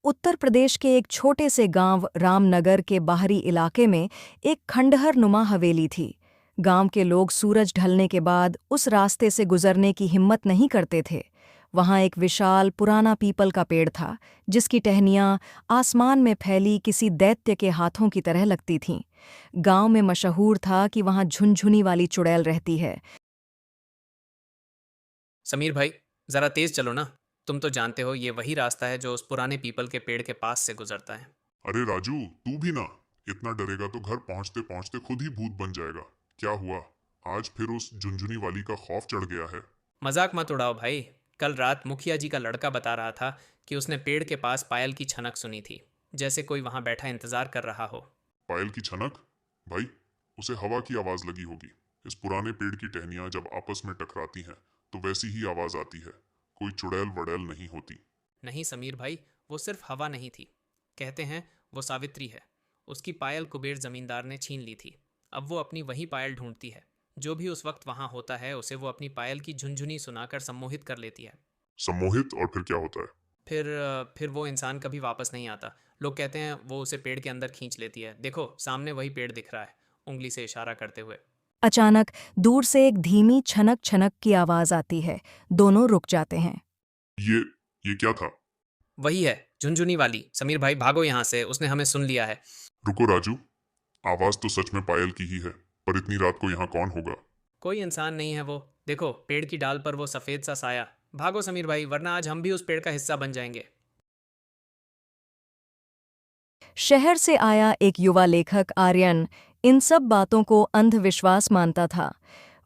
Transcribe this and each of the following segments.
उत्तर प्रदेश के एक छोटे से गांव रामनगर के बाहरी इलाके में एक खंडहर नुमा हवेली थी। गांव के लोग सूरज ढलने के बाद उस रास्ते से गुजरने की हिम्मत नहीं करते थे। वहां एक विशाल पुराना पीपल का पेड़ था, जिसकी टहनियां आसमान में फैली किसी दैत्य के हाथों की तरह लगती थीं। गांव में मशहूर था कि वहां झुनझुनी वाली चुड़ैल रहती है। समीर भाई, जरा तेज चलो ना। तुम तो जानते हो ये वही रास्ता है जो उस पुराने पीपल के पेड़ के पास से गुजरता है। अरे राजू, तू भी ना। इतना डरेगा तो घर पहुंचते पहुंचते खुद ही भूत बन जाएगा। क्या हुआ, आज फिर उस झुनझुनी वाली का खौफ चढ़ गया है? मजाक मत उड़ाओ भाई। कल रात मुखिया जी का लड़का बता रहा था कि उसने पेड़ के पास पायल की छनक सुनी थी, जैसे कोई वहां बैठा इंतजार कर रहा हो। पायल की छनक? भाई, उसे हवा की आवाज लगी होगी। इस पुराने पेड़ की टहनियां जब आपस में टकराती हैं तो वैसी ही आवाज आती है। कोई चुड़ैल वड़ैल नहीं होती। नहीं समीर भाई, वो सिर्फ हवा नहीं थी। कहते हैं वो सावित्री है। उसकी पायल कुबेर जमींदार ने छीन ली थी। अब वो अपनी वही पायल ढूंढती है। जो भी उस वक्त वहां होता है उसे वो अपनी पायल की झुनझुनी सुनाकर सम्मोहित कर लेती है। सम्मोहित? और फिर क्या होता है? फिर वो इंसान कभी वापस नहीं आता। लोग कहते हैं वो उसे पेड़ के अंदर खींच लेती है। देखो सामने वही पेड़ दिख रहा है, उंगली से इशारा करते हुए। अचानक दूर से एक धीमी छनक छनक की आवाज आती है। दोनों रुक जाते हैं। ये ये क्या था? वही है, झुनझुनी वाली। समीर भाई भागो यहाँ से, उसने हमें सुन लिया है। रुको राजू, आवाज तो सच में पायल की ही है, पर इतनी रात को यहाँ कौन होगा? कोई इंसान नहीं है वो। देखो पेड़ की डाल पर वो सफेद सा साया। भागो समीर भाई, वरना आज हम भी उस पेड़ का हिस्सा बन जाएंगे। शहर से आया एक युवा लेखक आर्यन इन सब बातों को अंधविश्वास मानता था।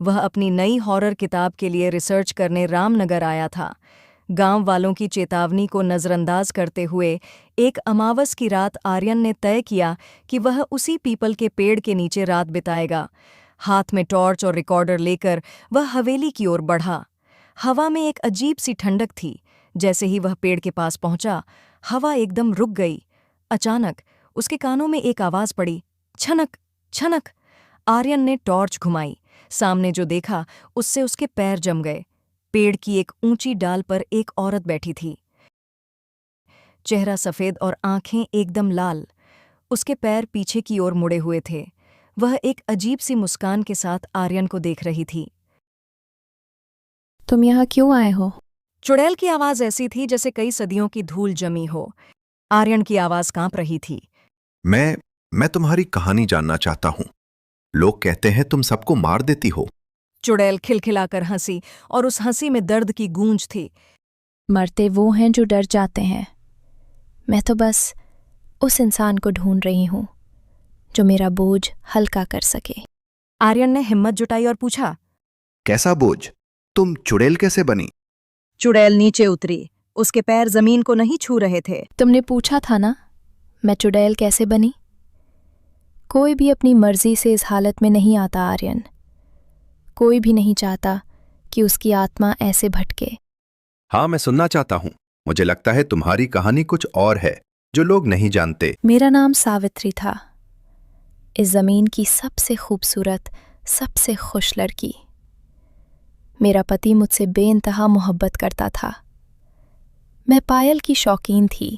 वह अपनी नई हॉरर किताब के लिए रिसर्च करने रामनगर आया था। गांव वालों की चेतावनी को नज़रअंदाज करते हुए एक अमावस की रात आर्यन ने तय किया कि वह उसी पीपल के पेड़ के नीचे रात बिताएगा। हाथ में टॉर्च और रिकॉर्डर लेकर वह हवेली की ओर बढ़ा। हवा में एक अजीब सी ठंडक थी। जैसे ही वह पेड़ के पास पहुंचा, हवा एकदम रुक गई। अचानक उसके कानों में एक आवाज पड़ी, छनक छनक। आर्यन ने टॉर्च घुमाई। सामने जो देखा उससे उसके पैर जम गए। पेड़ की एक ऊंची डाल पर एक औरत बैठी थी। चेहरा सफेद और आंखें एकदम लाल। उसके पैर पीछे की ओर मुड़े हुए थे। वह एक अजीब सी मुस्कान के साथ आर्यन को देख रही थी। तुम यहाँ क्यों आए हो? चुड़ैल की आवाज ऐसी थी जैसे कई सदियों की धूल जमी हो। आर्यन की आवाज कांप रही थी। मैं तुम्हारी कहानी जानना चाहता हूं। लोग कहते हैं तुम सबको मार देती हो। चुड़ैल खिलखिलाकर हंसी और उस हंसी में दर्द की गूंज थी। मरते वो हैं जो डर जाते हैं। मैं तो बस उस इंसान को ढूंढ रही हूं जो मेरा बोझ हल्का कर सके। आर्यन ने हिम्मत जुटाई और पूछा, कैसा बोझ? तुम चुड़ैल कैसे बनी? चुड़ैल नीचे उतरी। उसके पैर जमीन को नहीं छू रहे थे। तुमने पूछा था ना, मैं चुड़ैल कैसे बनी? कोई भी अपनी मर्जी से इस हालत में नहीं आता आर्यन। कोई भी नहीं चाहता कि उसकी आत्मा ऐसे भटके। हाँ, मैं सुनना चाहता हूं। मुझे लगता है तुम्हारी कहानी कुछ और है जो लोग नहीं जानते। मेरा नाम सावित्री था। इस जमीन की सबसे खूबसूरत, सबसे खुश लड़की। मेरा पति मुझसे बेइंतहा मोहब्बत करता था। मैं पायल की शौकीन थी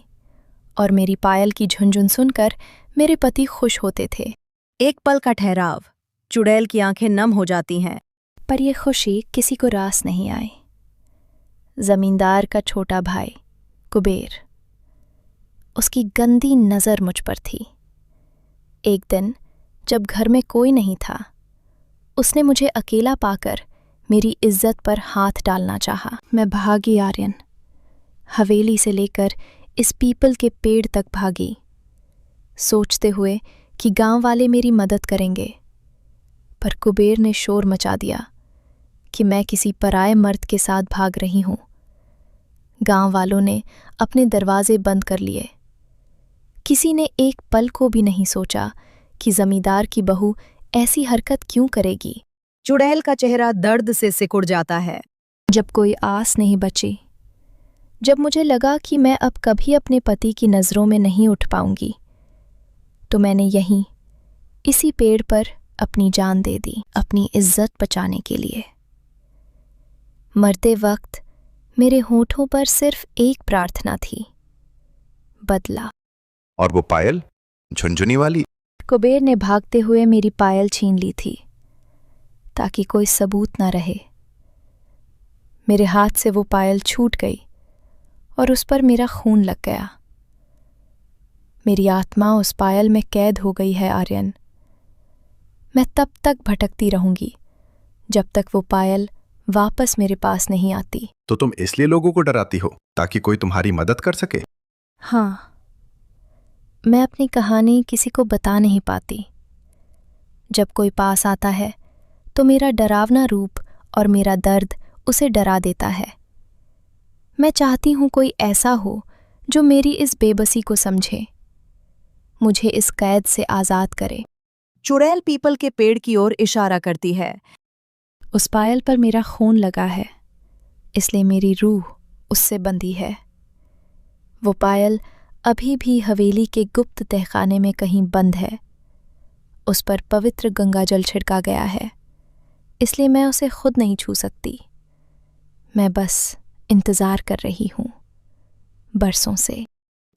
और मेरी पायल की झुनझुन सुनकर मेरे पति खुश होते थे। एक पल का ठहराव। चुड़ैल की आंखें नम हो जाती हैं। पर यह खुशी किसी को रास नहीं आई। जमींदार का छोटा भाई कुबेर, उसकी गंदी नज़र मुझ पर थी। एक दिन जब घर में कोई नहीं था, उसने मुझे अकेला पाकर मेरी इज्जत पर हाथ डालना चाहा। मैं भागी आर्यन। हवेली से लेकर इस पीपल के पेड़ तक भागी, सोचते हुए कि गांव वाले मेरी मदद करेंगे। पर कुबेर ने शोर मचा दिया कि मैं किसी पराये मर्द के साथ भाग रही हूं। गांव वालों ने अपने दरवाजे बंद कर लिए। किसी ने एक पल को भी नहीं सोचा कि जमींदार की बहू ऐसी हरकत क्यों करेगी। चुड़ैल का चेहरा दर्द से सिकुड़ जाता है। जब कोई आस नहीं बची, जब मुझे लगा कि मैं अब कभी अपने पति की नज़रों में नहीं उठ पाऊंगी, तो मैंने यहीं इसी पेड़ पर अपनी जान दे दी, अपनी इज्जत बचाने के लिए। मरते वक्त मेरे होठों पर सिर्फ एक प्रार्थना थी, बदला। और वो पायल, झुनझुनी वाली? कुबेर ने भागते हुए मेरी पायल छीन ली थी ताकि कोई सबूत न रहे। मेरे हाथ से वो पायल छूट गई और उस पर मेरा खून लग गया। मेरी आत्मा उस पायल में कैद हो गई है आर्यन। मैं तब तक भटकती रहूंगी जब तक वो पायल वापस मेरे पास नहीं आती। तो तुम इसलिए लोगों को डराती हो ताकि कोई तुम्हारी मदद कर सके? हाँ, मैं अपनी कहानी किसी को बता नहीं पाती। जब कोई पास आता है तो मेरा डरावना रूप और मेरा दर्द उसे डरा देता है। मैं चाहती हूं कोई ऐसा हो जो मेरी इस बेबसी को समझे, मुझे इस कैद से आज़ाद करे। चुड़ैल पीपल के पेड़ की ओर इशारा करती है। उस पायल पर मेरा खून लगा है, इसलिए मेरी रूह उससे बंधी है। वो पायल अभी भी हवेली के गुप्त तहखाने में कहीं बंद है। उस पर पवित्र गंगाजल छिड़का गया है, इसलिए मैं उसे खुद नहीं छू सकती। मैं बस इंतज़ार कर रही हूँ बरसों से।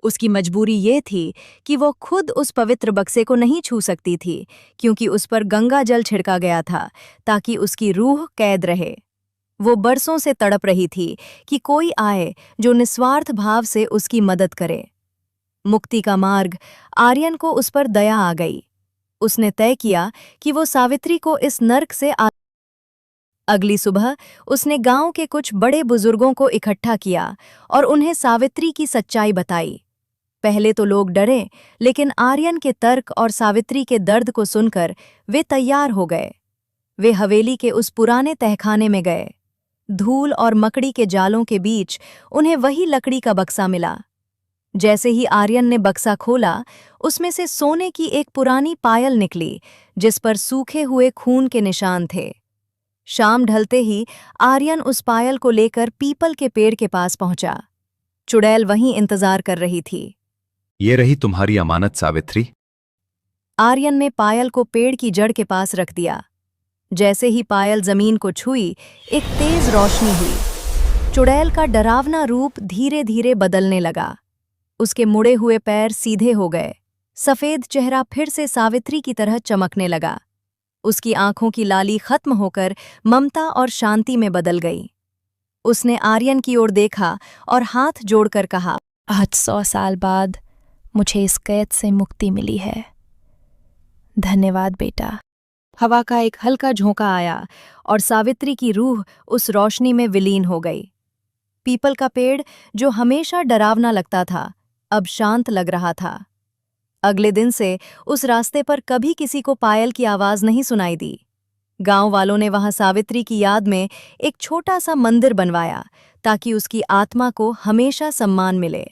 उसकी मजबूरी ये थी कि वो खुद उस पवित्र बक्से को नहीं छू सकती थी, क्योंकि उस पर गंगा जल छिड़का गया था ताकि उसकी रूह कैद रहे। वो बरसों से तड़प रही थी कि कोई आए जो निस्वार्थ भाव से उसकी मदद करे। मुक्ति का मार्ग, आर्यन को उस पर दया आ गई। उसने तय किया कि वो सावित्री को इस नर्क से अगली सुबह उसने गांव के कुछ बड़े बुजुर्गों को इकट्ठा किया और उन्हें सावित्री की सच्चाई बताई। पहले तो लोग डरे, लेकिन आर्यन के तर्क और सावित्री के दर्द को सुनकर वे तैयार हो गए। वे हवेली के उस पुराने तहखाने में गए। धूल और मकड़ी के जालों के बीच उन्हें वही लकड़ी का बक्सा मिला। जैसे ही आर्यन ने बक्सा खोला, उसमें से सोने की एक पुरानी पायल निकली जिस पर सूखे हुए खून के निशान थे। शाम ढलते ही आर्यन उस पायल को लेकर पीपल के पेड़ के पास पहुंचा। चुड़ैल वहीं इंतजार कर रही थी। ये रही तुम्हारी अमानत सावित्री। आर्यन ने पायल को पेड़ की जड़ के पास रख दिया। जैसे ही पायल जमीन को छुई, एक तेज रोशनी हुई। चुड़ैल का डरावना रूप धीरे धीरे बदलने लगा। उसके मुड़े हुए पैर सीधे हो गए। सफेद चेहरा फिर से सावित्री की तरह चमकने लगा। उसकी आंखों की लाली खत्म होकर ममता और शांति में बदल गई। उसने आर्यन की ओर देखा और हाथ जोड़कर कहा, आज 100 साल बाद मुझे इस कैद से मुक्ति मिली है। धन्यवाद बेटा। हवा का एक हल्का झोंका आया और सावित्री की रूह उस रोशनी में विलीन हो गई। पीपल का पेड़, जो हमेशा डरावना लगता था, अब शांत लग रहा था। अगले दिन से उस रास्ते पर कभी किसी को पायल की आवाज नहीं सुनाई दी। गांव वालों ने वहां सावित्री की याद में एक छोटा सा मंदिर बनवाया ताकि उसकी आत्मा को हमेशा सम्मान मिले।